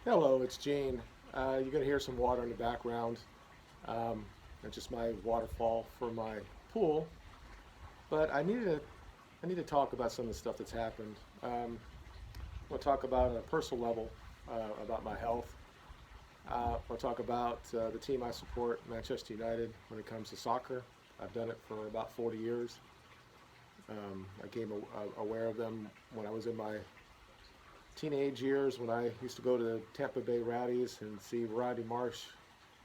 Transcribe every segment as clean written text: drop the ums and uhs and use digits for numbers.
Hello, it's Gene. You're going to hear some water in the background. It's just my waterfall for my pool. But I need to talk about some of the stuff that's happened. We'll talk about on a personal level about my health. We'll talk about the team I support, Manchester United, when it comes to soccer. I've done it for about 40 years. I became aware of them when I was in my teenage years when I used to go to the Tampa Bay Rowdies and see Rodney Marsh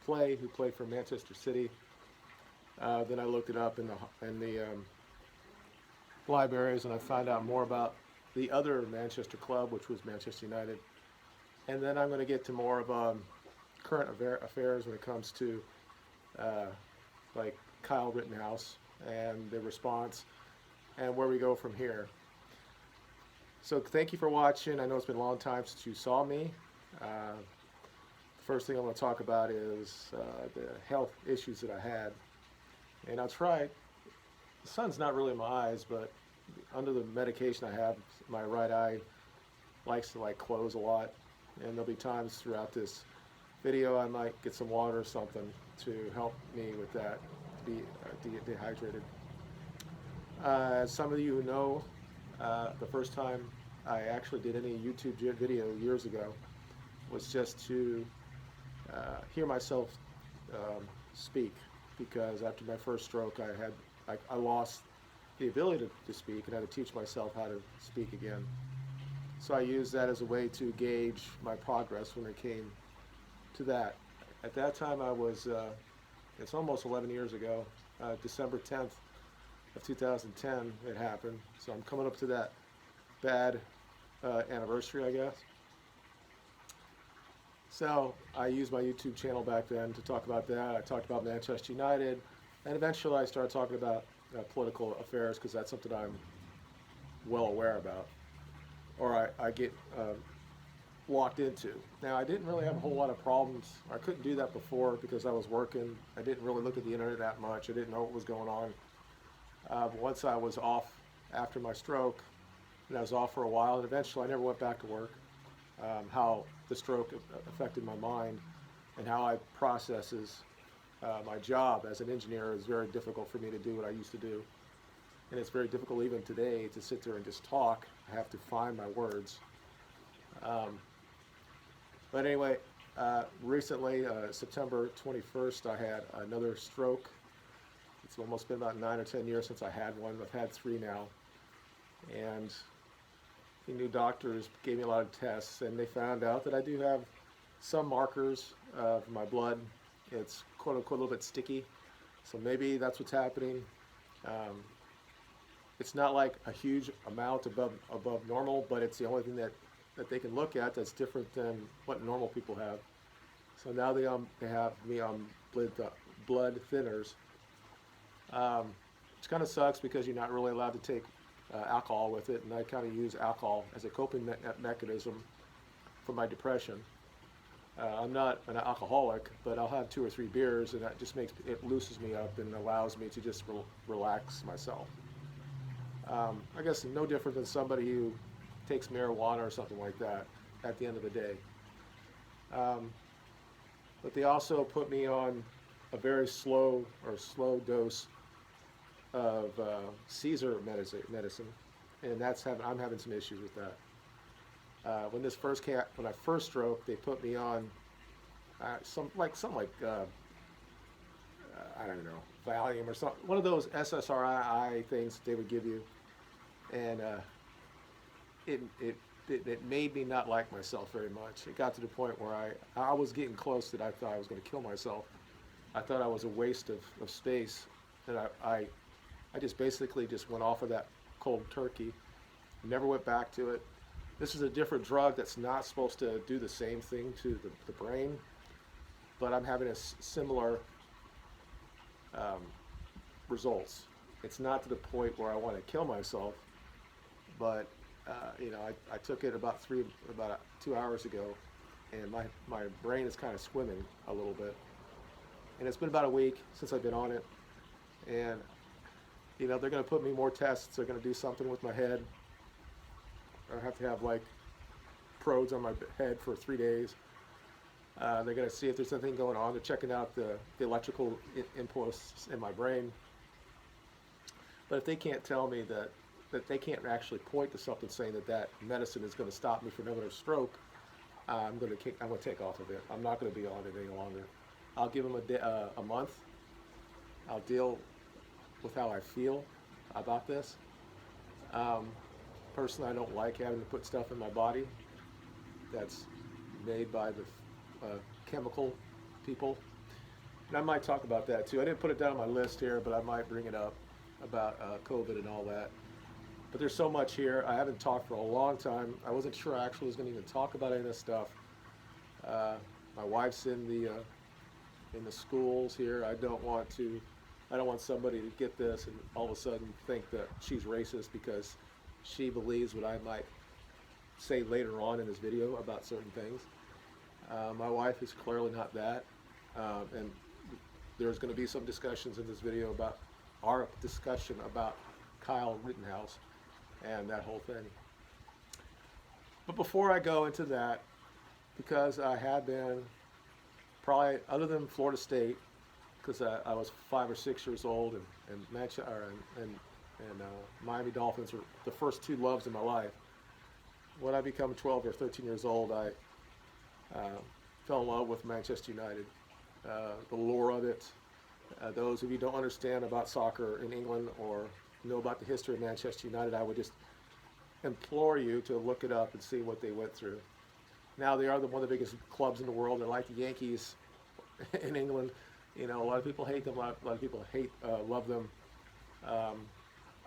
play, who played for Manchester City. Then I looked it up in the libraries and I found out more about the other Manchester club, which was Manchester United. And then I'm going to get to more of current affairs when it comes to uh, like Kyle Rittenhouse and the response and where we go from here. So thank you for watching. I know it's been a long time since you saw me. Uh, First thing I'm going to talk about is the health issues that I had. And I'll try, the sun's not really in my eyes, but under the medication I have, my right eye likes to like close a lot. And there'll be times throughout this video I might get some water or something to help me with that, to be dehydrated. As some of you who know, the first time I actually did any YouTube video years ago was just to hear myself speak because after my first stroke I lost the ability to speak and had to teach myself how to speak again. So I used that as a way to gauge my progress when it came to that. At that time it's almost 11 years ago, December 10th of 2010 it happened. So I'm coming up to that bad anniversary, I guess. So I used my YouTube channel back then to talk about that. I talked about Manchester United, and eventually I started talking about political affairs because that's something I'm well aware about, or I get locked into. Now I didn't really have a whole lot of problems. I couldn't do that before because I was working. I didn't really look at the internet that much. I didn't know what was going on. But once I was off after my stroke, and I was off for a while, and eventually I never went back to work. How the stroke affected my mind and how I processes my job as an engineer is very difficult for me to do what I used to do. And it's very difficult even today to sit there and just talk. I have to find my words. Um, but anyway, recently, September 21st, I had another stroke. It's almost been about 9 or 10 years since I had one. I've had three now. And the new doctors gave me a lot of tests, and they found out that I do have some markers of my blood. It's quote unquote a little bit sticky, so maybe that's what's happening. Um, it's not like a huge amount above normal, but it's the only thing that they can look at that's different than what normal people have. So now they have me on blood thinners. Which kind of sucks because you're not really allowed to take alcohol with it, and I kind of use alcohol as a coping mechanism for my depression. I'm not an alcoholic, but I'll have two or three beers, and that just makes it loosens me up and allows me to just relax myself. I guess no different than somebody who takes marijuana or something like that at the end of the day. Um, but they also put me on a very slow dose of Caesar medicine, and I'm having some issues with that. When I first stroke, they put me on some like I don't know, Valium or something, one of those SSRI things that they would give you, and it it it made me not like myself very much. It got to the point where I was getting close that I thought I was going to kill myself. I thought I was a waste of space, and I just basically just went off of that cold turkey, never went back to it. This is a different drug that's not supposed to do the same thing to the brain, but I'm having similar um, results. It's not to the point where I want to kill myself, but I took it about 2 hours ago, and my brain is kind of swimming a little bit. And it's been about a week since I've been on it, and they're going to put me more tests. They're going to do something with my head. I have to have like probes on my head for 3 days. They're going to see if there's anything going on. They're checking out the electrical impulse in my brain. But if they can't tell me that they can't actually point to something saying that medicine is going to stop me from having a stroke, I'm going to take off of it. I'm not going to be on it any longer. I'll give them a month. I'll deal with how I feel about this. Um, Personally, I don't like having to put stuff in my body that's made by the chemical people. And I might talk about that too. I didn't put it down on my list here, but I might bring it up about COVID and all that. But there's so much here. I haven't talked for a long time. I wasn't sure I actually was going to even talk about any of this stuff. My wife's in the schools here. I don't want somebody to get this and all of a sudden think that she's racist because she believes what I might say later on in this video about certain things. My wife is clearly not that. And there's going to be some discussions in this video about our discussion about Kyle Rittenhouse and that whole thing. But before I go into that, because I had been probably, other than Florida State, because I was 5 or 6 years old, and Miami Dolphins were the first two loves in my life. When I become 12 or 13 years old, I fell in love with Manchester United. The lore of it. Those of you who don't understand about soccer in England or know about the history of Manchester United, I would just implore you to look it up and see what they went through. Now they are one of the biggest clubs in the world. They're like the Yankees in England. You know, a lot of people hate them. A lot of people love them.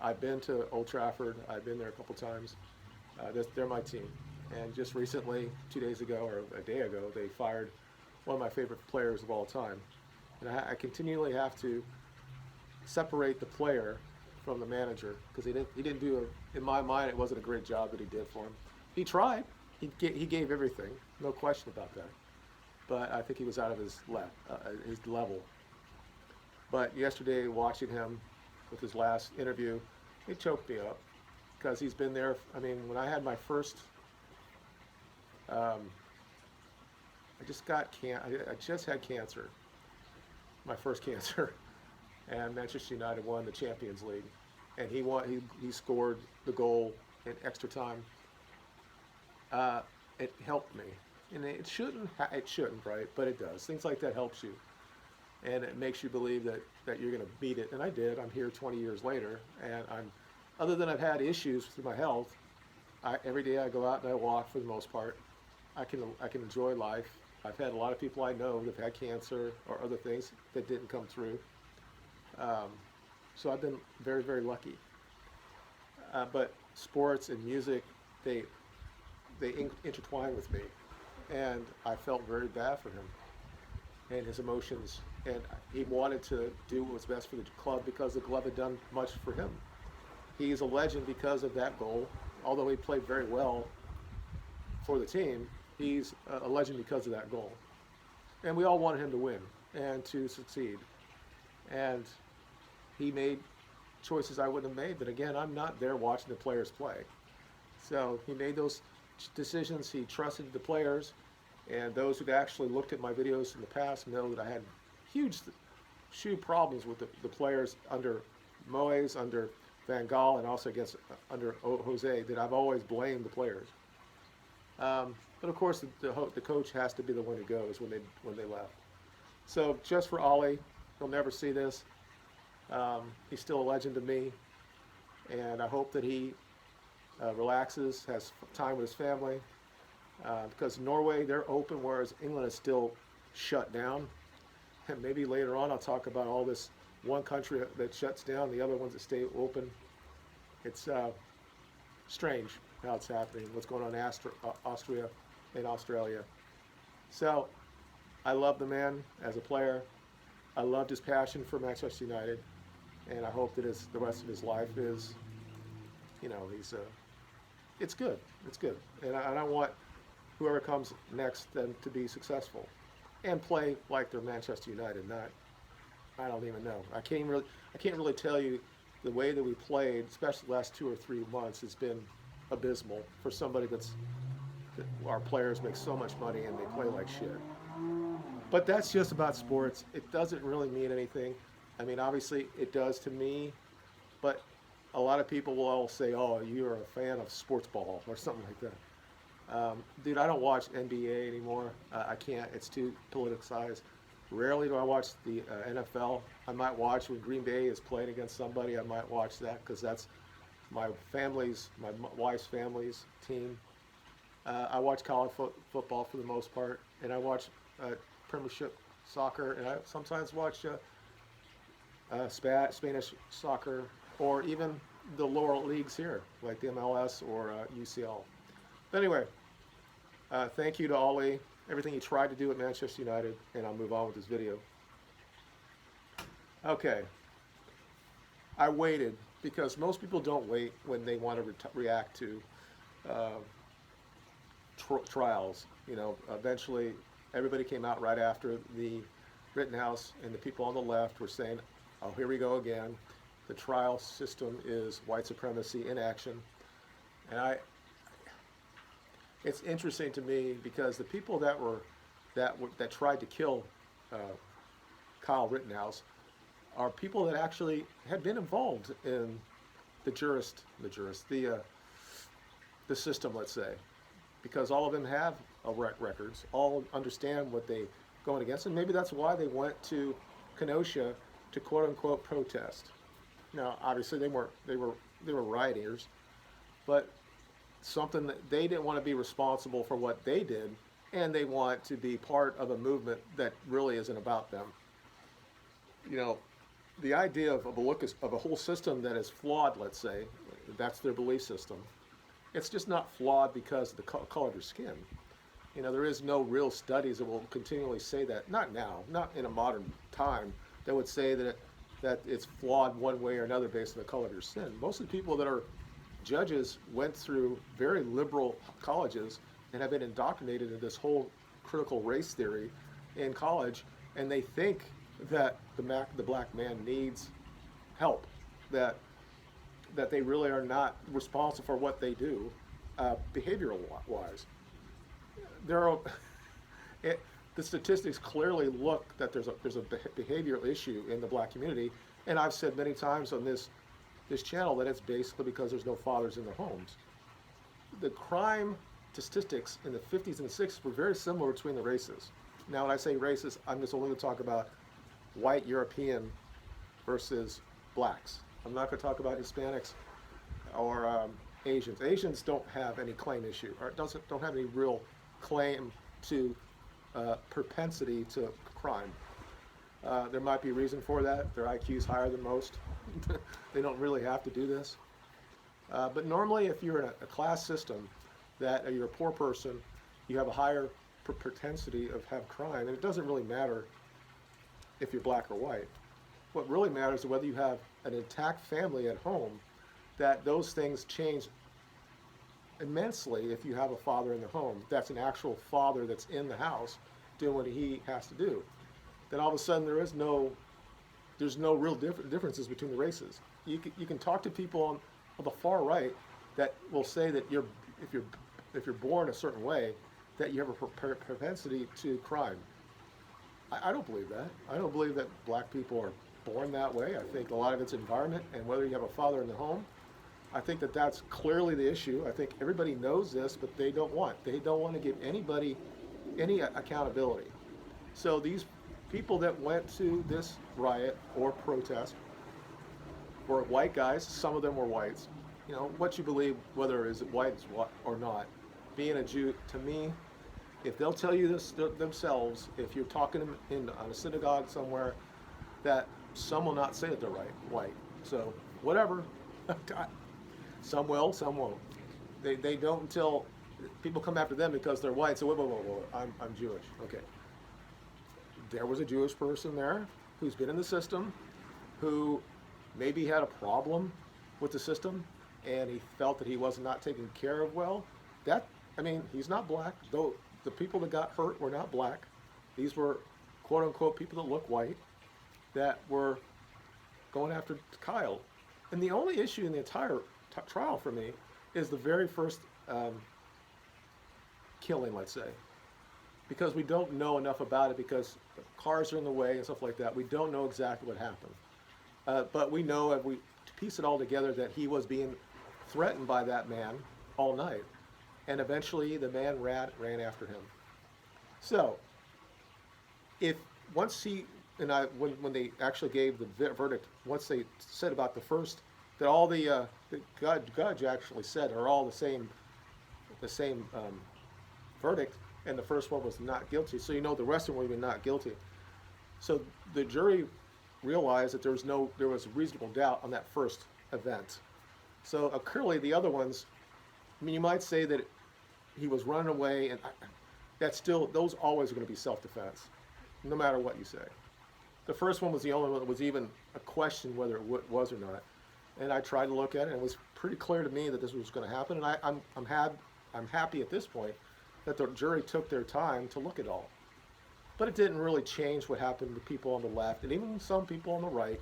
I've been to Old Trafford. I've been there a couple times. They're my team. And just recently, 2 days ago or a day ago, they fired one of my favorite players of all time. And I continually have to separate the player from the manager because he didn't do in my mind, it wasn't a great job that he did for him. He tried. He gave everything, no question about that. But I think he was out of his level. But yesterday, watching him with his last interview, it choked me up because he's been there. I mean, when I had my first, I just had cancer, my first cancer, and Manchester United won the Champions League, and he scored the goal in extra time. It helped me, and it shouldn't, right? But it does. Things like that helps you, and it makes you believe that you're going to beat it. And I did. I'm here 20 years later, and other than I've had issues with my health, every day I go out and I walk for the most part. I can enjoy life. I've had a lot of people I know that've had cancer or other things that didn't come through. So I've been very, very lucky. But sports and music, they intertwine with me, and I felt very bad for him and his emotions. And he wanted to do what was best for the club because the club had done much for him. He's a legend because of that goal. Although he played very well for the team, he's a legend because of that goal. And we all wanted him to win and to succeed. And he made choices I wouldn't have made. But again, I'm not there watching the players play. So he made those decisions. He trusted the players. And those who've actually looked at my videos in the past know that I had huge problems with the players under Moyes, under Van Gaal, and also under Jose, that I've always blamed the players. But of course, the coach has to be the one who goes when they left. So just for Ollie, he'll never see this. He's still a legend to me, and I hope that he relaxes, has time with his family, because Norway, they're open, whereas England is still shut down. And maybe later on I'll talk about all this one country that shuts down, the other ones that stay open. It's strange how it's happening, what's going on in Austria and Australia. So I love the man as a player. I loved his passion for Manchester United, and I hope that the rest of his life is, it's good. It's good. And I want whoever comes next then to be successful and play like they're Manchester United, I don't even know. I can't really tell you the way that we played, especially the last 2 or 3 months, has been abysmal for somebody our players make so much money and they play like shit. But that's just about sports. It doesn't really mean anything. I mean, obviously it does to me, but a lot of people will all say, "Oh, you're a fan of sports ball" or something like that. Dude, I don't watch NBA anymore. I can't. It's too politicized. Rarely do I watch the NFL. I might watch when Green Bay is playing against somebody. I might watch that because that's my wife's family's team. I watch college football for the most part, and I watch Premiership soccer, and I sometimes watch Spanish soccer, or even the lower leagues here, like the MLS or UCL. But anyway, thank you to Ollie, everything he tried to do at Manchester United, and I'll move on with this video. Okay, I waited because most people don't wait when they want to react to uh, trials. You know, eventually everybody came out right after the Rittenhouse, and the people on the left were saying, "Oh, here we go again. The trial system is white supremacy in action." And it's interesting to me because the people that tried to kill uh, Kyle Rittenhouse are people that actually had been involved in the system, let's say, because all of them have records, all understand what they going against, and maybe that's why they went to Kenosha to quote unquote protest. Now, obviously, they were rioters, but something that they didn't want to be responsible for what they did, and they want to be part of a movement that really isn't about them. You know, the idea of a whole system that is flawed, let's say, that's their belief system. It's just not flawed because of the color of your skin. You know, there is no real studies that will continually say that. Not now, not in a modern time, that would say that it's flawed one way or another based on the color of your skin. Most of the people that are judges went through very liberal colleges and have been indoctrinated in this whole critical race theory in college, and they think that the black man needs help, that they really are not responsible for what they do, behavioral wise. There are the statistics clearly look that there's a behavioral issue in the black community, and I've said many times on this channel that it's basically because there's no fathers in their homes. The crime statistics in the 50s and 60s were very similar between the races. Now, when I say races, I'm just only going to talk about white European versus blacks. I'm not going to talk about Hispanics or Asians. Asians don't have any claim issue, or don't have any real claim to propensity to crime. There might be a reason for that. Their IQ is higher than most. They don't really have to do this. But normally, if you're in a class system, that you're a poor person, you have a higher propensity of have crime, and it doesn't really matter if you're black or white. What really matters is whether you have an intact family at home, that those things change immensely if you have a father in the home. That's an actual father that's in the house doing what he has to do. Then all of a sudden there's no real differences between the races. You can talk to people on the far right that will say that if you're born a certain way, that you have a propensity to crime. I don't believe that. I don't believe that black people are born that way. I think a lot of it's environment and whether you have a father in the home. I think that that's clearly the issue. I think everybody knows this, but they don't want to give anybody any accountability. So these people that went to this riot or protest were white guys. Some of them were whites. You know, what you believe, whether is it white or not. Being a Jew, to me, if they'll tell you this themselves, if you're talking on a synagogue somewhere, that some will not say that they're white. So whatever. Some will, some won't. They don't until people come after them because they're white. So whoa, I'm Jewish. Okay. There was a Jewish person there who's been in the system, who maybe had a problem with the system, and he felt that he was not taken care of well. He's not black, though the people that got hurt were not black. These were quote unquote people that look white that were going after Kyle. And the only issue in the entire trial for me is the very first killing, let's say. because we don't know enough about it, because cars are in the way and stuff like that. We don't know exactly what happened. But we know, if we piece it all together, that he was being threatened by that man all night. And eventually the man ran after him. So, if once he, and I, when they actually gave the verdict, once they said about the first, that all the judge actually said are all the same verdict, and the first one was not guilty. So you know the rest of them were not guilty. So the jury realized that there was reasonable doubt on that first event. So clearly the other ones, I mean, you might say that he was running away, and that's still, those always are going to be self-defense, no matter what you say. The first one was the only one that was even a question whether it was or not. And I tried to look at it, and it was pretty clear to me that this was going to happen. And I'm happy at this point that the jury took their time to look at all. But it didn't really change what happened to people on the left, and even some people on the right,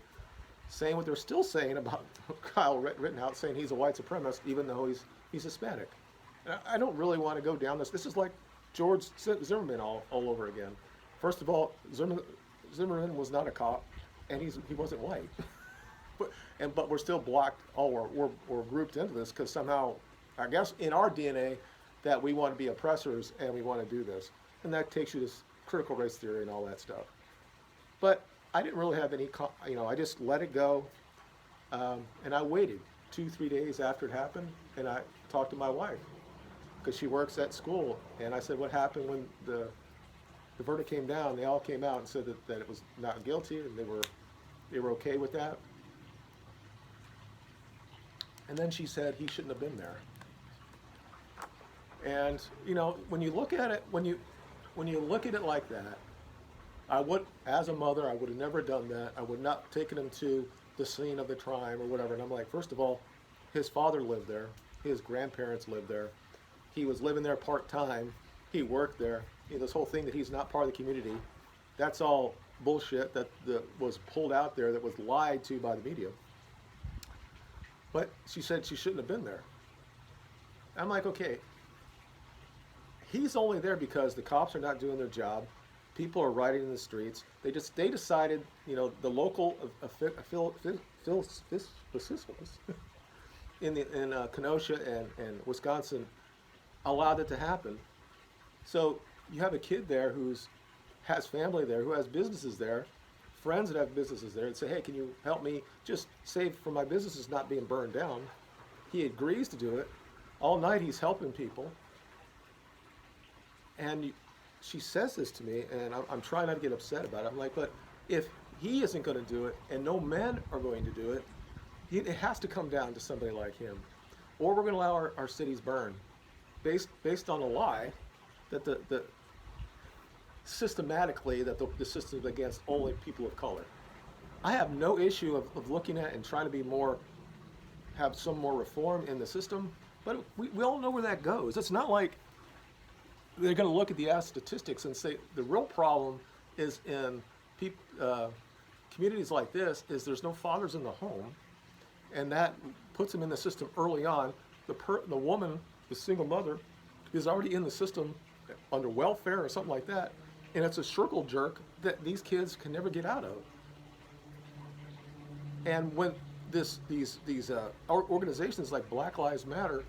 saying what they're still saying about Kyle Rittenhouse, saying he's a white supremacist, even though he's Hispanic. And I don't really want to go down this. This is like George Zimmerman all over again. First of all, Zimmerman was not a cop, and he wasn't white. but we're still blocked. We're grouped into this because somehow, I guess, in our DNA, that we want to be oppressors and we want to do this, and that takes you to critical race theory and all that stuff. But I didn't really have any, I just let it go, and I waited 2-3 days after it happened, and I talked to my wife because she works at school, and I said, what happened when the verdict came down? They all came out and said that it was not guilty, and they were okay with that. And then she said he shouldn't have been there. And when you look at it, when you look at it like that, as a mother, I would have never done that. I would not taken him to the scene of the crime or whatever. And I'm like, first of all, his father lived there, his grandparents lived there, he was living there part-time, he worked there. This whole thing that he's not part of the community, that's all bullshit that was pulled out there, that was lied to by the media. But she said she shouldn't have been there. I'm like, okay, he's only there because the cops are not doing their job. People are rioting in the streets. They decided, the local officials in Kenosha and Wisconsin allowed it to happen. So you have a kid there has family there, who has businesses there, friends that have businesses there, and say, hey, can you help me just save for my businesses not being burned down? He agrees to do it. All night he's helping people. And she says this to me, and I'm trying not to get upset about it. I'm like, but if he isn't going to do it, and no men are going to do it, it has to come down to somebody like him. Or we're going to allow our cities burn, based on a lie that the systematically that the system is against only people of color. I have no issue of looking at and trying to have some more reform in the system, but we all know where that goes. It's not like they're going to look at the statistics and say the real problem is in communities like this is there's no fathers in the home, and that puts them in the system early on. The woman, the single mother, is already in the system under welfare or something like that, and it's a circle jerk that these kids can never get out of. And when these organizations like Black Lives Matter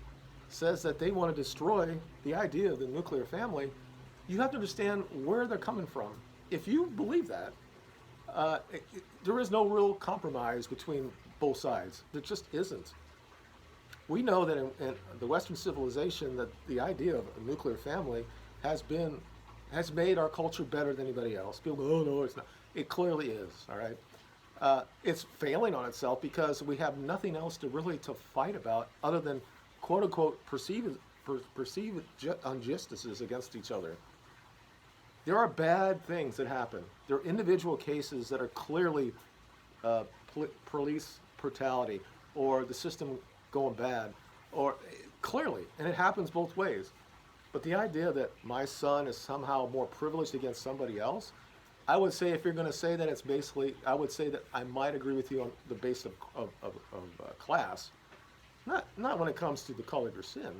says that they want to destroy the idea of the nuclear family, you have to understand where they're coming from. If you believe that, there is no real compromise between both sides. There just isn't. We know that in the Western civilization that the idea of a nuclear family has made our culture better than anybody else. People go, oh no, it's not. It clearly is, all right? It's failing on itself because we have nothing else to fight about other than quote unquote perceived injustices against each other. There are bad things that happen. There are individual cases that are clearly police brutality or the system going bad, or clearly, and it happens both ways. But the idea that my son is somehow more privileged against somebody else, I would say if you're going to say that, it's basically, I would say that I might agree with you on the basis of class, not when it comes to the color of your sin,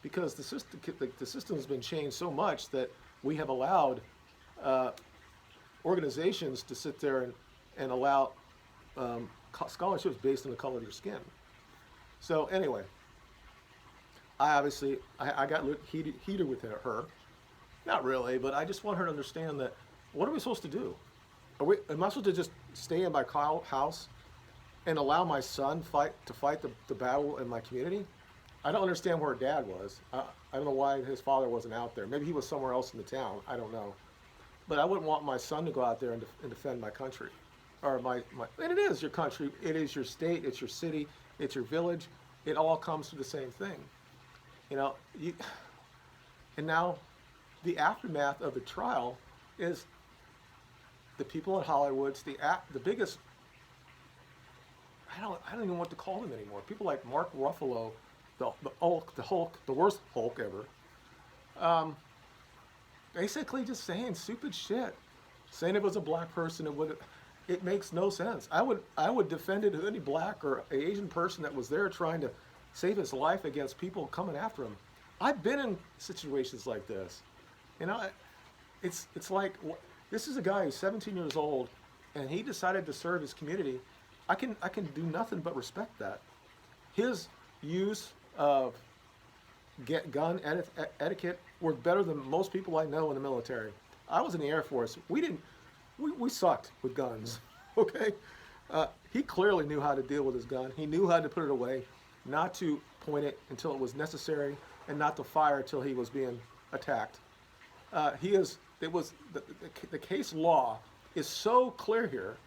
because the system has been changed so much that we have allowed uh, organizations to sit there and allow scholarships based on the color of your skin. So anyway, I got heated with her. Not really, but I just want her to understand that what are we supposed to do? Am I supposed to just stay in my house and allow my son to fight the battle in my community? I don't understand where her dad was. I don't know why his father wasn't out there. Maybe he was somewhere else in the town. I don't know. But I wouldn't want my son to go out there and defend my country. Or and it is your country, it is your state, it's your city, it's your village. It all comes to the same thing. You know, and now the aftermath of the trial is the people in Hollywood's the biggest, I don't even know what to call them anymore. People like Mark Ruffalo, the Hulk, the worst Hulk ever. Basically just saying stupid shit. Saying it was a black person, it makes no sense. I would defend it to any black or Asian person that was there trying to save his life against people coming after him. I've been in situations like this. You know, it's like, this is a guy who's 17 years old and he decided to serve his community. I can do nothing but respect that. His use of gun etiquette were better than most people I know in the military. I was in the Air Force. We sucked with guns, okay? He clearly knew how to deal with his gun. He knew how to put it away, not to point it until it was necessary, and not to fire until he was being attacked. The case law is so clear here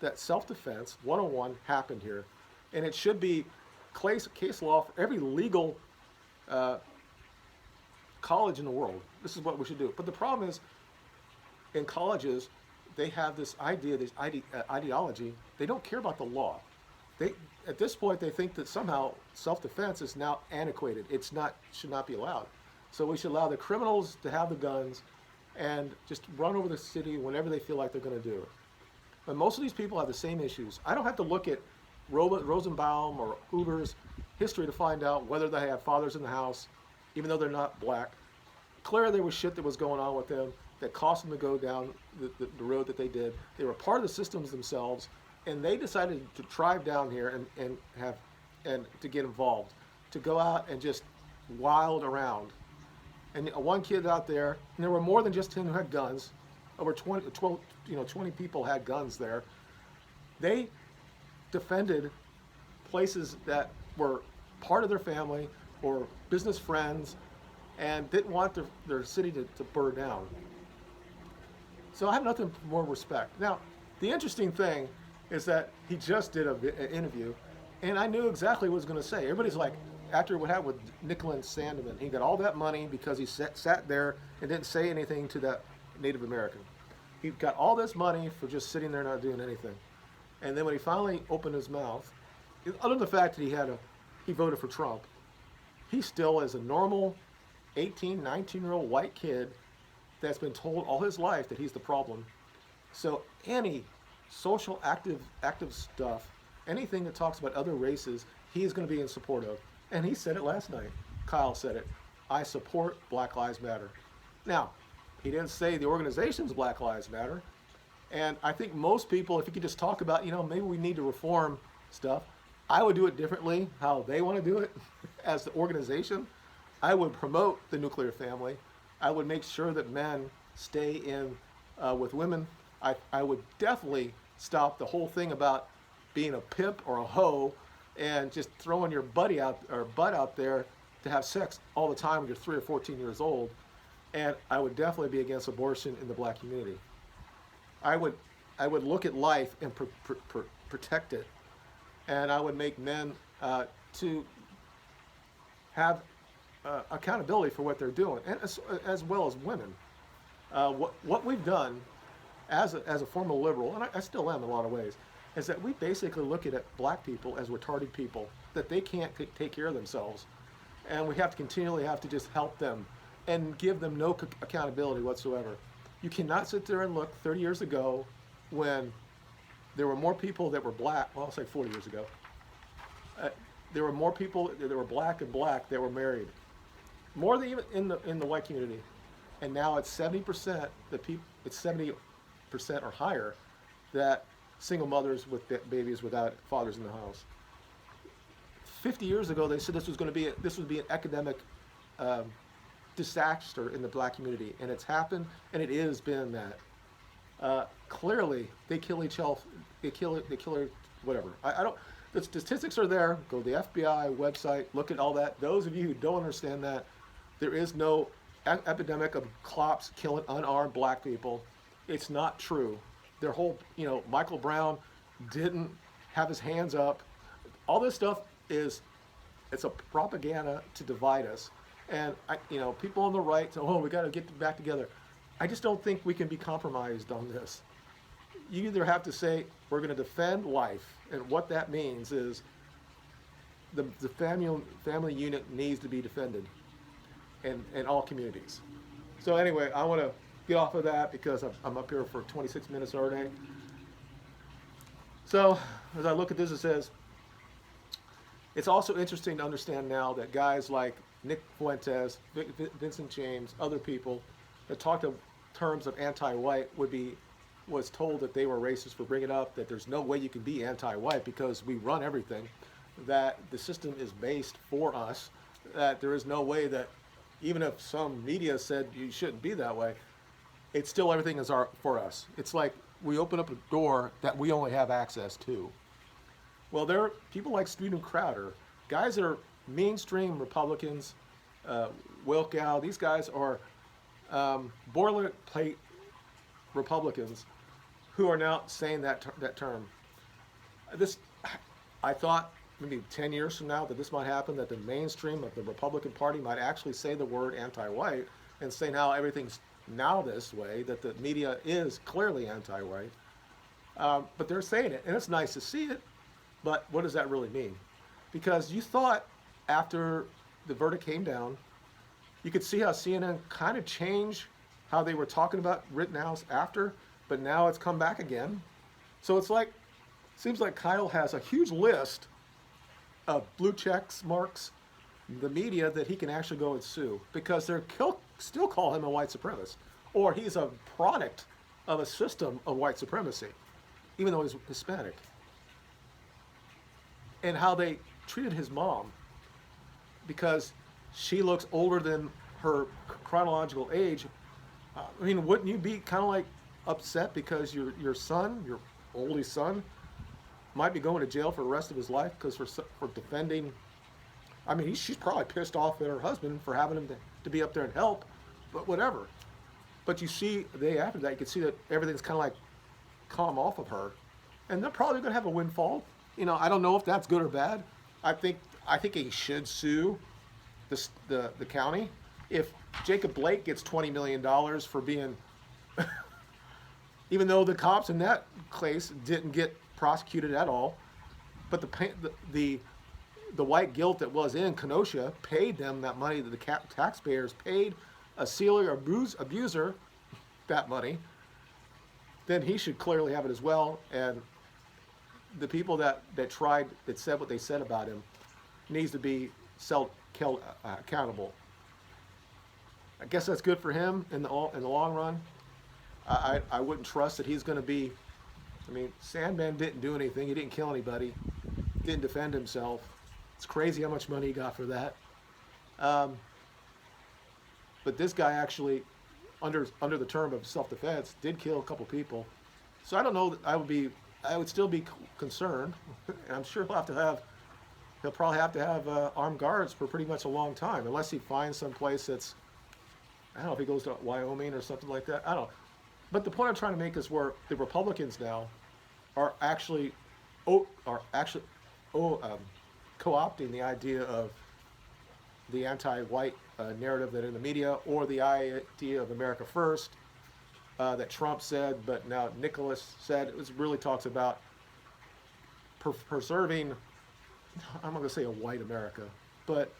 that self-defense 101 happened here, and it should be case law for every legal college in the world. This is what we should do. But the problem is, in colleges, they have this idea, this ideology. They don't care about the law. At this point, they think that somehow self-defense is now antiquated. Should not be allowed. So we should allow the criminals to have the guns and just run over the city whenever they feel like they're going to do it. But most of these people have the same issues. I don't have to look at Rosenbaum or Hoover's history to find out whether they have fathers in the house, even though they're not black. Clearly there was shit that was going on with them that caused them to go down the road that they did. They were part of the systems themselves, and they decided to drive down here and to get involved, to go out and just wild around. And one kid out there, and there were more than just him who had guns. Over 20 people had guns there. They defended places that were part of their family or business friends and didn't want their city to burn down. So I have nothing more respect. Now, the interesting thing is that he just did an interview, and I knew exactly what he was going to say. Everybody's like, after what happened with Nicholas Sandeman, he got all that money because he sat there and didn't say anything to that Native American. He got all this money for just sitting there not doing anything. And then when he finally opened his mouth, other than the fact that he voted for Trump, he still is a normal 18, 19-year-old white kid that's been told all his life that he's the problem. So any social active stuff, anything that talks about other races, he's going to be in support of. And he said it last night. Kyle said it. I support Black Lives Matter. Now, he didn't say the organization's Black Lives Matter. And I think most people, if you could just talk about, maybe we need to reform stuff, I would do it differently, how they want to do it as the organization. I would promote the nuclear family. I would make sure that men stay in with women. I would definitely stop the whole thing about being a pimp or a hoe and just throwing your butt out there to have sex all the time when you're 3 or 14 years old. And I would definitely be against abortion in the black community. I would look at life and protect it, and I would make men to have accountability for what they're doing, and as well as women. What we've done as a former liberal, and I still am in a lot of ways, is that we basically look at black people as retarded people, that they can't take care of themselves, and we have to continually just help them and give them no accountability whatsoever. You cannot sit there and look 30 years ago when there were more people that were black, well, I'll say 40 years ago, there were more people that were black that were married, more than even in the white community. and now it's 70%. It's 70% or higher that single mothers with babies without fathers in the house. 50 years ago, they said this would be an epidemic um, disaster in the black community, and it's happened, and it is been that. Clearly, they kill each other. They kill her. Whatever. I don't. The statistics are there. Go to the FBI website. Look at all that. Those of you who don't understand that, there is no epidemic of cops killing unarmed black people. It's not true. Their whole, Michael Brown didn't have his hands up. All this stuff it's a propaganda to divide us. And people on the right say, "Oh, we got to get back together." I just don't think we can be compromised on this. You either have to say we're going to defend life, and what that means is the family unit needs to be defended in all communities. So anyway, I want to get off of that because I'm up here for 26 minutes already. So as I look at this, it says, it's also interesting to understand now that guys like Nick Fuentes, Vincent James, other people that talked in terms of anti-white was told that they were racist for bringing up that there's no way you can be anti-white because we run everything, that the system is based for us, that there is no way that even if some media said you shouldn't be that way, it's still everything is for us. It's like we open up a door that we only have access to. Well, there are people like Steven Crowder, guys that are mainstream Republicans, Wilkow, these guys are boilerplate Republicans who are now saying that term. I thought maybe 10 years from now that this might happen, that the mainstream of the Republican Party might actually say the word anti-white and say now everything's now this way, that the media is clearly anti-white. But they're saying it, and it's nice to see it, but what does that really mean? Because you thought after the verdict came down, you could see how CNN kind of changed how they were talking about Rittenhouse after, but now it's come back again. So it's like, seems like Kyle has a huge list of blue checks marks, the media that he can actually go and sue because they're still call him a white supremacist, or he's a product of a system of white supremacy, even though he's Hispanic. And how they treated his mom because she looks older than her chronological age. I mean, wouldn't you be kind of like upset because your son, your oldest son, might be going to jail for the rest of his life because for defending? I mean, she's probably pissed off at her husband for having him to be up there and help, but whatever. But you see, the day after that, you can see that everything's kind of like calm off of her, and they're probably going to have a windfall. I don't know if that's good or bad. I think he should sue the county. If Jacob Blake gets $20 million for being, even though the cops in that case didn't get prosecuted at all, but the white guilt that was in Kenosha paid them that money, that the taxpayers paid a serial abuser that money, then he should clearly have it as well. And the people that said what they said about him needs to be accountable. I guess that's good for him in the long run. I wouldn't trust that he's going to be. I mean, Sandman didn't do anything. He didn't kill anybody. Didn't defend himself. It's crazy how much money he got for that. But this guy actually, under the term of self-defense, did kill a couple people. So I don't know that I would still be concerned. And I'm sure he'll probably have to have armed guards for pretty much a long time, unless he finds some place that's, I don't know if he goes to Wyoming or something like that. I don't know. But the point I'm trying to make is where the Republicans now are actually co-opting the idea of the anti-white narrative that in the media, or the idea of America First that Trump said, but now Nicholas said. It really talks about preserving, I'm not going to say a white America, but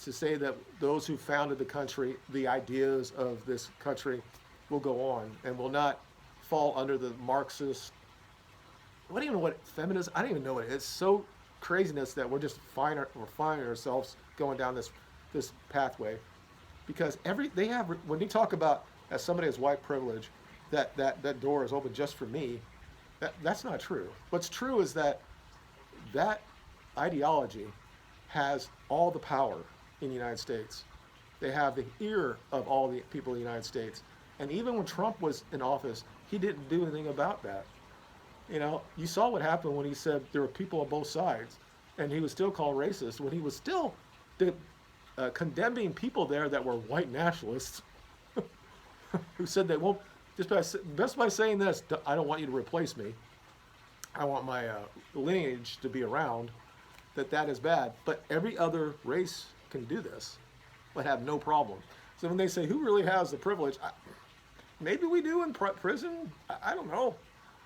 to say that those who founded the country, the ideas of this country will go on and will not fall under the Marxist, I don't even know what feminism, I don't even know what it is. It's so craziness that we're just finding ourselves going down this pathway. because they have, when you talk about, as somebody has white privilege, that door is open just for me. That's not true. What's true is that ideology has all the power in the United States. They have the ear of all the people in the United States. And even when Trump was in office, he didn't do anything about that. You know, you saw what happened when he said there were people on both sides, and he was still called racist when he was still condemning people there that were white nationalists who said they won't, just by saying this, I don't want you to replace me. I want my lineage to be around, that is bad. But every other race can do this, but have no problem. So when they say, who really has the privilege? Maybe we do in prison. I don't know.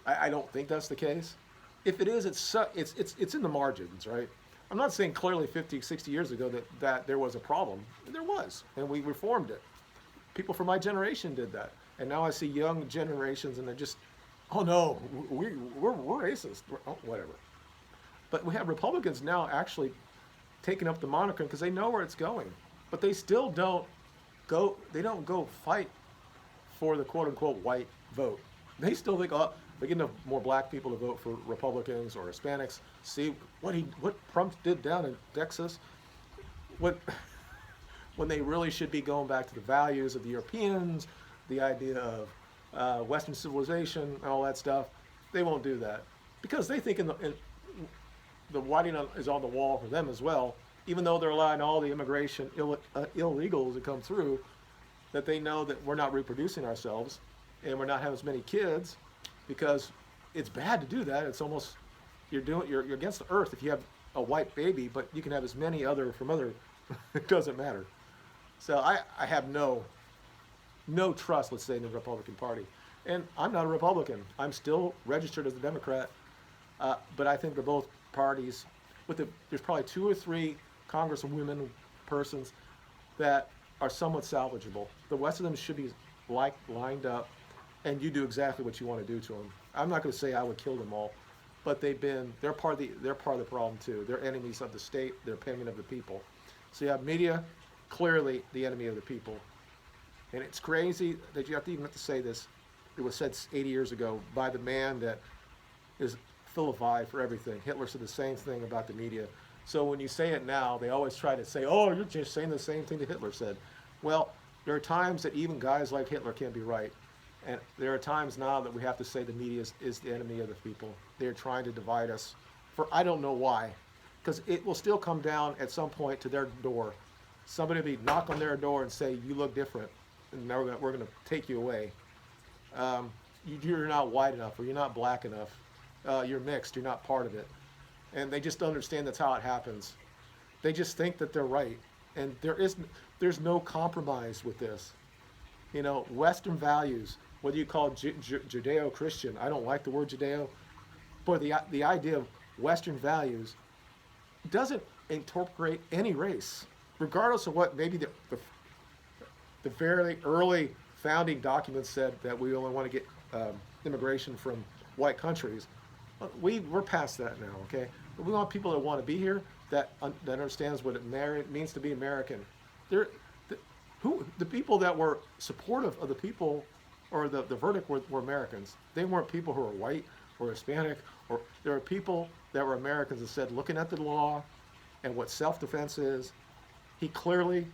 I don't think that's the case. If it is, it's in the margins, right? I'm not saying clearly 50, 60 years ago that there was a problem. There was, and we reformed it. People from my generation did that. And now I see young generations, and they're just, oh no, we're racist, oh, whatever. But we have Republicans now actually taking up the moniker because they know where it's going. But they still don't go fight for the quote unquote white vote. They still think, oh, they get enough more black people to vote for Republicans or Hispanics. See what Trump did down in Texas. When they really should be going back to the values of the Europeans, the idea of Western civilization and all that stuff. They won't do that because they think the writing is on the wall for them as well. Even though they're allowing all the immigration illegals to come through, that they know that we're not reproducing ourselves and we're not having as many kids, because it's bad to do that. It's almost you're against the earth if you have a white baby, but you can have as many from other. It doesn't matter. So I have no trust, let's say, in the Republican Party, and I'm not a Republican. I'm still registered as a Democrat, but I think they're both parties. There's probably 2 or 3 congresswomen persons that are somewhat salvageable. The rest of them should be lined up, and you do exactly what you want to do to them. I'm not going to say I would kill them all, but they're part of the problem too. They're enemies of the state. They're opinion of the people. So you have media, clearly the enemy of the people, and it's crazy that you even have to say this. It was said 80 years ago by the man that is vilified for everything. Hitler said the same thing about the media. So when you say it now, they always try to say, oh, you're just saying the same thing that Hitler said. Well, there are times that even guys like Hitler can't be right. And there are times now that we have to say the media is the enemy of the people. They're trying to divide us for I don't know why. Because it will still come down at some point to their door. Somebody will be knock on their door and say, you look different, and now we're going to take you away. You're not white enough, or you're not black enough. You're mixed, you're not part of it. And they just don't understand that's how it happens. They just think that they're right. And there's no compromise with this. You know, Western values, whether you call it Judeo-Christian, I don't like the word Judeo, but the idea of Western values doesn't incorporate any race, regardless of what maybe the very early founding documents said that we only want to get immigration from white countries. We're past that now, okay? But we want people that want to be here, that understands what it means to be American. The people that were supportive of the people or the verdict were Americans. They weren't people who were white or Hispanic, or there were people that were Americans that said, looking at the law and what self-defense is, he clearly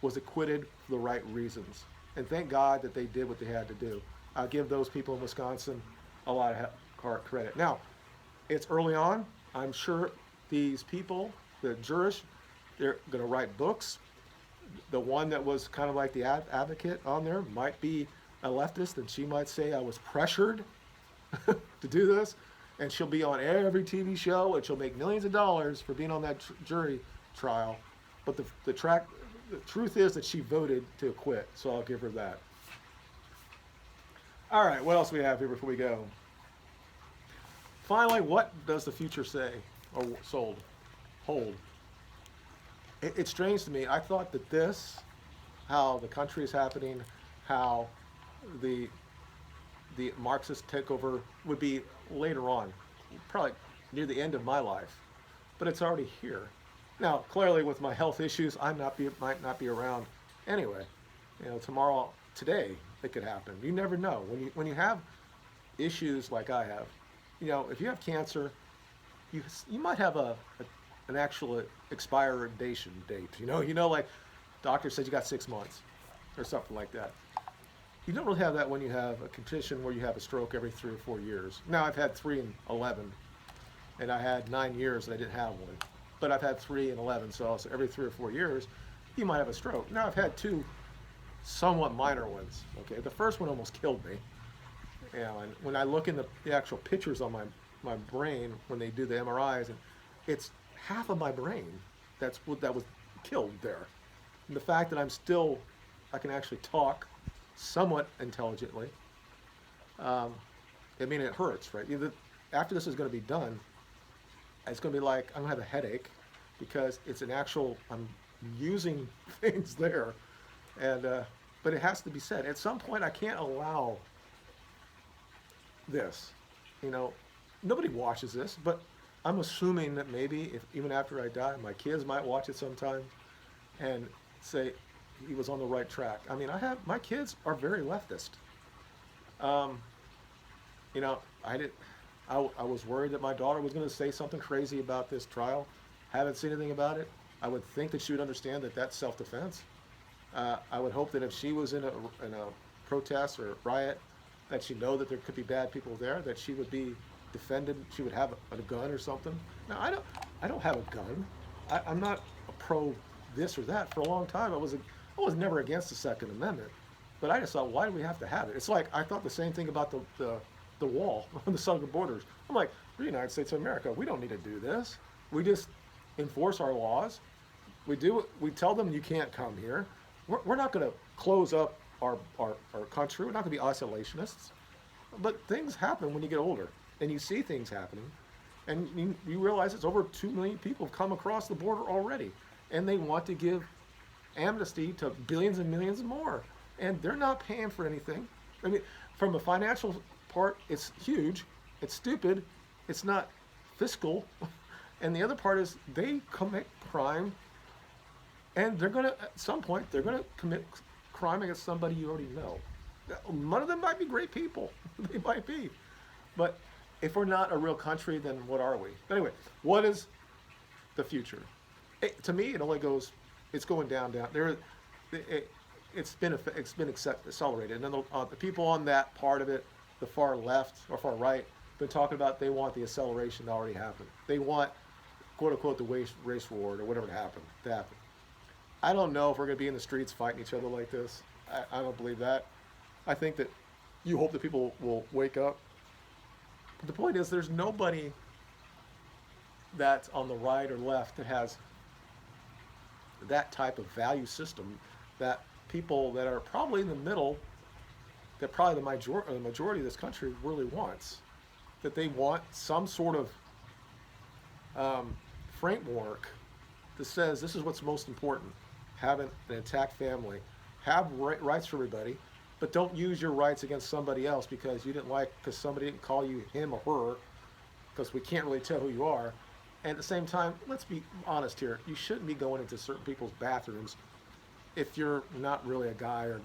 was acquitted for the right reasons. And thank God that they did what they had to do. I'll give those people in Wisconsin a lot of credit. Now, it's early on. I'm sure these people, the jurists, they're going to write books. The one that was kind of like the advocate on there might be a leftist, and she might say, I was pressured to do this. And she'll be on every TV show, and she'll make millions of dollars for being on that jury trial. But the truth is that she voted to acquit, so I'll give her that. All right, what else we have here before we go? Finally, what does the future say or hold? It's strange to me. I thought that how the country is happening, how the Marxist takeover would be later on, probably near the end of my life, but it's already here. Now, clearly, with my health issues, might not be around Anyway, tomorrow, today, it could happen. You never know. When you have issues like I have, if you have cancer, you might have an actual expiration date. Like doctor says you got 6 months or something like that. You don't really have that when you have a condition where you have a stroke every 3 or 4 years. Now I've had 3 and 11, and I had 9 years that I didn't have one, but I've had 3 and 11, so also every 3 or 4 years you might have a stroke. Now I've had two somewhat minor ones. Okay, the first one almost killed me. And when I look in the actual pictures on my brain when they do the MRIs, and it's half of my brain that was killed there. And the fact that I can actually talk somewhat intelligently. I mean, it hurts, right? After this is going to be done, it's going to be like I'm going to have a headache because I'm using things there, and but it has to be said. At some point, I can't allow this. Nobody watches this, but I'm assuming that maybe even after I die, my kids might watch it sometime and say he was on the right track. I mean, my kids are very leftist. I was worried that my daughter was going to say something crazy about this trial. Haven't seen anything about it. I would think that she would understand that that's self-defense. I would hope that if she was in a protest or a riot, that she know that there could be bad people there, that she would be defended. She would have a gun or something. Now I don't have a gun. I'm not a pro this or that. For a long time, I was never against the Second Amendment, but I just thought, why do we have to have it? It's like I thought the same thing about the wall on the southern borders. I'm like, we're the United States of America. We don't need to do this. We just enforce our laws. We tell them you can't come here. We're not going to close up our country. We're not going to be isolationists. But things happen when you get older, and you see things happening, and you realize it's over 2 million people have come across the border already, and they want to give amnesty to billions and millions more, and they're not paying for anything. I mean, from a financial part, it's huge, it's stupid, it's not fiscal, and the other part is they commit crime, and at some point, they're gonna commit crime against somebody you already know. None of them might be great people. They might be. But if we're not a real country, then what are we? But anyway, what is the future? To me, it's going down. It's been accelerated. And then the people on that part of it, the far left or far right, been talking about they want the acceleration that already happened. They want, quote unquote, the race war or whatever to happen. I don't know if we're going to be in the streets fighting each other like this. I don't believe that. I think that you hope that people will wake up. But the point is, there's nobody that's on the right or left that has that type of value system that people that are probably in the middle, that probably the majority of this country really wants. That they want some sort of framework that says this is what's most important. Have an intact family. Have rights for everybody, but don't use your rights against somebody else because somebody didn't call you him or her, because we can't really tell who you are. And at the same time, let's be honest here. You shouldn't be going into certain people's bathrooms if you're not really a guy or,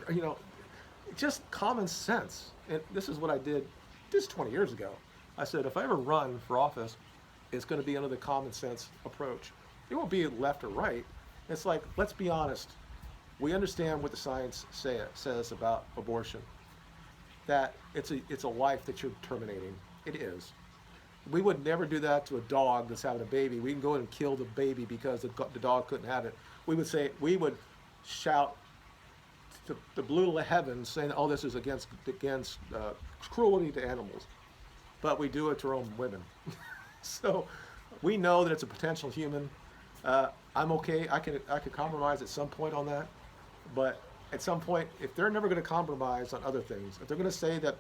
just common sense. And this is what I did just 20 years ago. I said, if I ever run for office, it's going to be under the common sense approach. It won't be left or right. It's like, let's be honest. We understand what the science says about abortion, that it's a life that you're terminating. It is. We would never do that to a dog that's having a baby. We can go in and kill the baby because the dog couldn't have it. We would shout to the blue heavens saying, "Oh, this is against cruelty to animals," but we do it to our own women. So we know that it's a potential human. I'm okay. I could compromise at some point on that, but at some point, if they're never going to compromise on other things, if they're going to say that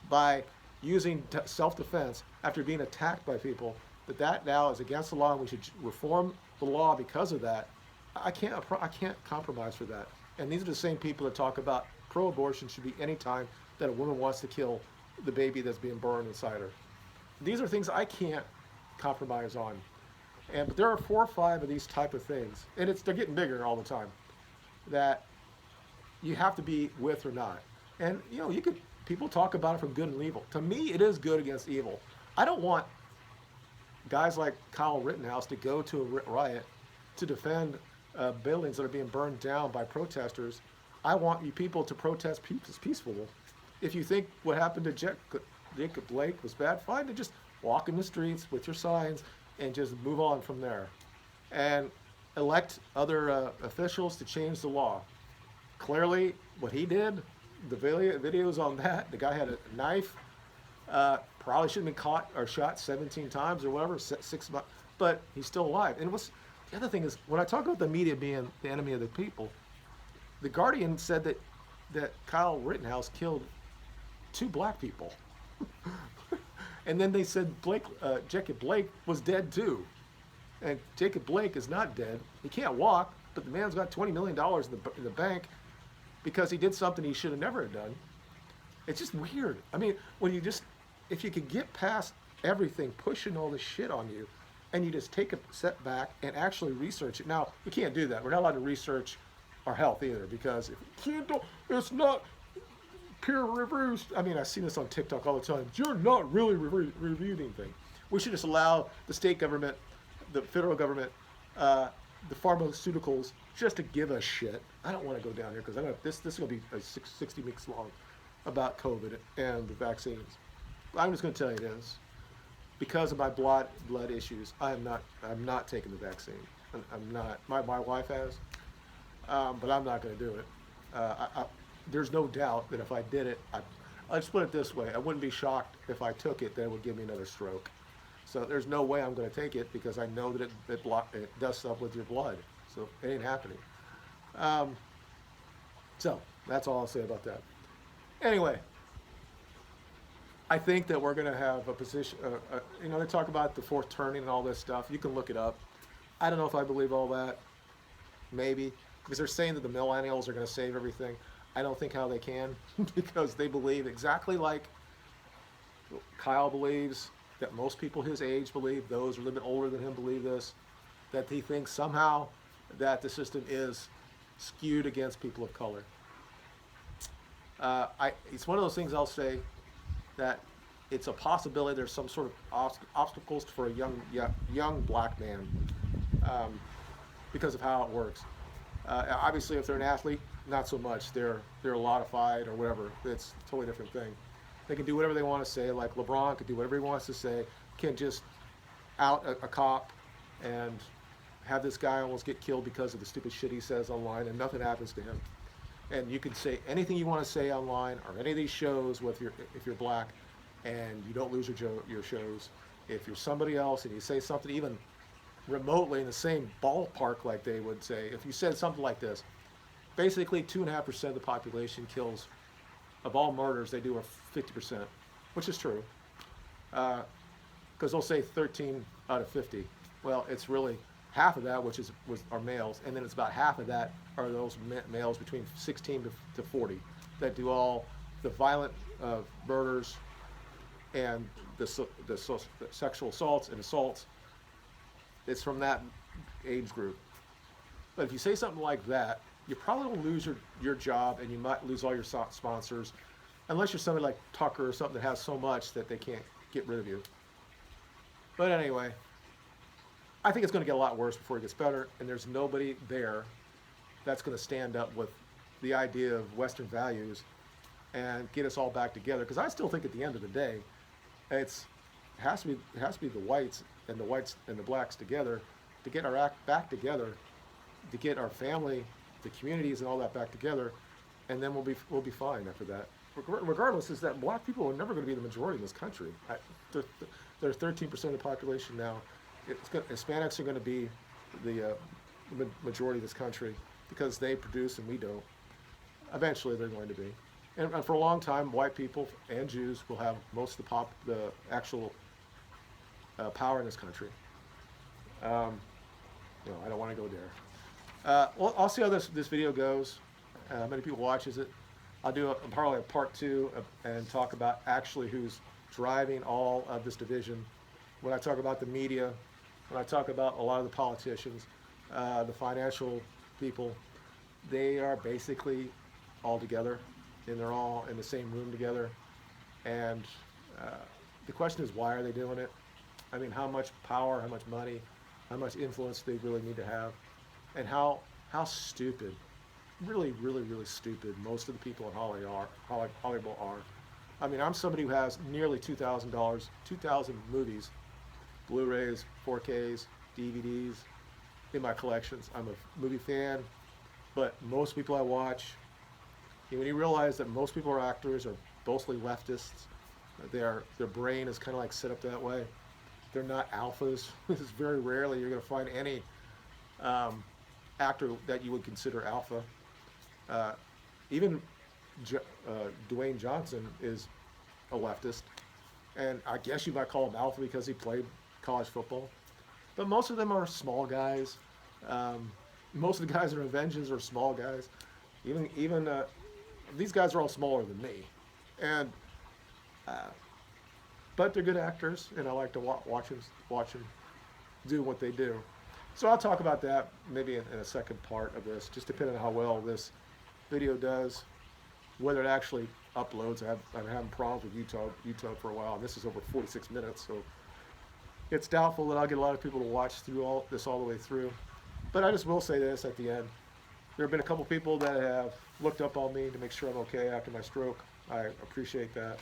by using self-defense after being attacked by people, that now is against the law and we should reform the law because of that, I can't compromise for that. And these are the same people that talk about pro-abortion should be any time that a woman wants to kill the baby that's being burned inside her. These are things I can't compromise on. But there are 4 or 5 of these type of things, and they're getting bigger all the time, that you have to be with or not. And you know, you could people talk about it from good and evil. To me, it is good against evil. I don't want guys like Kyle Rittenhouse to go to a riot to defend buildings that are being burned down by protesters. I want you people to protest peaceful. If you think what happened to Jacob Blake was bad, fine. To just walk in the streets with your signs and just move on from there, and elect other officials to change the law. Clearly, what he did, the videos on that, the guy had a knife. Probably shouldn't have been caught or shot 17 times or whatever, 6 months, but he's still alive. And what's the other thing is, when I talk about the media being the enemy of the people, the Guardian said that Kyle Rittenhouse killed 2 black people, and then they said Jacob Blake was dead too, and Jacob Blake is not dead. He can't walk, but the man's got $20 million in the bank because he did something he should have never have done. It's just weird. I mean, when you just, if you could get past everything pushing all this shit on you, and you just take a step back and actually research it. Now, we can't do that. We're not allowed to research our health either, because if we can't do, it's not peer reviews. I mean, I see this on TikTok all the time. You're not really reviewing anything. We should just allow the state government, the federal government, the pharmaceuticals, just to give us shit. I don't want to go down here because I know this is going to be 60 weeks long about COVID and the vaccines. I'm just going to tell you this: because of my blood issues, I'm not taking the vaccine. I'm not. My wife has, but I'm not going to do it. There's no doubt that if I did it, I'll just put it this way: I wouldn't be shocked if I took it that it would give me another stroke. So there's no way I'm going to take it, because I know that it does stuff with your blood. So it ain't happening. So that's all I'll say about that. Anyway, I think that we're going to have a position. You know, they talk about the fourth turning and all this stuff. You can look it up. I don't know if I believe all that. Maybe, because they're saying that the millennials are going to save everything. I don't think how they can, because they believe exactly like Kyle believes, that most people his age believe, those a little bit older than him believe this, that he thinks somehow that the system is skewed against people of color. It's one of those things I'll say, that it's a possibility there's some sort of obstacles for a young black man, because of how it works. Obviously, if they're an athlete, not so much. They're lodified or whatever. It's a totally different thing. They can do whatever they want to say. Like LeBron could do whatever he wants to say. Can just out a cop and have this guy almost get killed because of the stupid shit he says online, and nothing happens to him. And you can say anything you want to say online or any of these shows if you're black, and you don't lose your shows. If you're somebody else and you say something even remotely in the same ballpark, like they would say, if you said something like this, basically 2.5% of the population kills. Of all murders, they do a 50%, which is true. Because they'll say 13 out of 50. Well, it's really half of that, which are males, and then it's about half of that are those males between 16 to 40 that do all the violent murders and the sexual assaults and assaults. It's from that age group. But if you say something like that, you probably will lose your job, and you might lose all your sponsors, unless you're somebody like Tucker or something that has so much that they can't get rid of you. But anyway, I think it's going to get a lot worse before it gets better, and there's nobody there that's going to stand up with the idea of Western values and get us all back together. Because I still think at the end of the day, it has to be the whites and the blacks together to get our act back together, to get our family, the communities, and all that back together, and then we'll be fine after that. Regardless, is that black people are never going to be the majority in this country. They're 13% of the population now. Hispanics are going to be the majority of this country because they produce and we don't. Eventually, they're going to be, and for a long time, white people and Jews will have most of the actual power in this country. I don't want to go there. Well, I'll see how this video goes. Many people watches it. I'll do probably a part 2 and talk about actually who's driving all of this division. When I talk about the media, when I talk about a lot of the politicians, the financial people, they are basically all together, and they're all in the same room together. And uh, the question is, why are they doing it? I mean, how much power, how much money, how much influence they really need to have, and how stupid, really, really, really stupid most of the people in Hollywood are. I mean, I'm somebody who has nearly $2,000, 2,000 movies, Blu-rays, 4Ks, DVDs in my collections. I'm a movie fan, but most people I watch, when you realize that most people are actors are mostly leftists, their brain is kind of like set up that way. They're not alphas. It's very rarely you're going to find any um, actor that you would consider alpha. Uh, even Dwayne Johnson is a leftist, and I guess you might call him alpha because he played college football. But most of them are small guys. Um, most of the guys in Avengers are small guys. Even these guys are all smaller than me, and uh, but they're good actors, and I like to watch them do what they do. So I'll talk about that maybe in a second part of this, just depending on how well this video does, whether it actually uploads. I'm having problems with YouTube for a while, and this is over 46 minutes, so it's doubtful that I'll get a lot of people to watch through all the way through. But I just will say this at the end. There have been a couple people that have looked up on me to make sure I'm okay after my stroke. I appreciate that.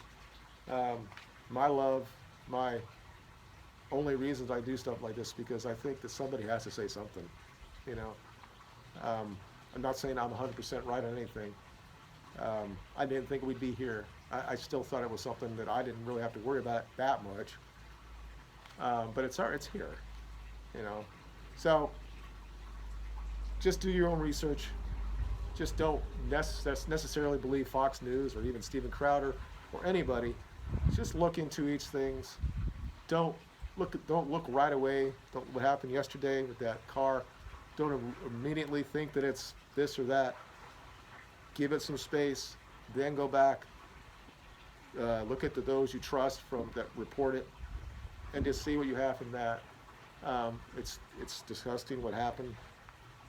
Um, my love, my only reasons I do stuff like this because I think that somebody has to say something. You know, I'm not saying I'm 100% right on anything. I didn't think we'd be here. I still thought it was something that I didn't really have to worry about that much. But it's here. You know, so just do your own research. Just don't necessarily believe Fox News or even Steven Crowder or anybody. Just look into each things. Don't don't look right away. Don't what happened yesterday with that car. Don't immediately think that it's this or that. Give it some space. Then go back. Look at those you trust from that report it, and just see what you have from that. It's disgusting what happened.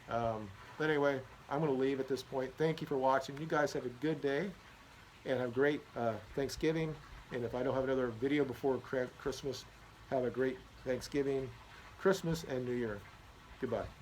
But anyway, I'm going to leave at this point. Thank you for watching. You guys have a good day and have a great Thanksgiving. And if I don't have another video before Christmas, have a great Thanksgiving, Christmas, and New Year. Goodbye.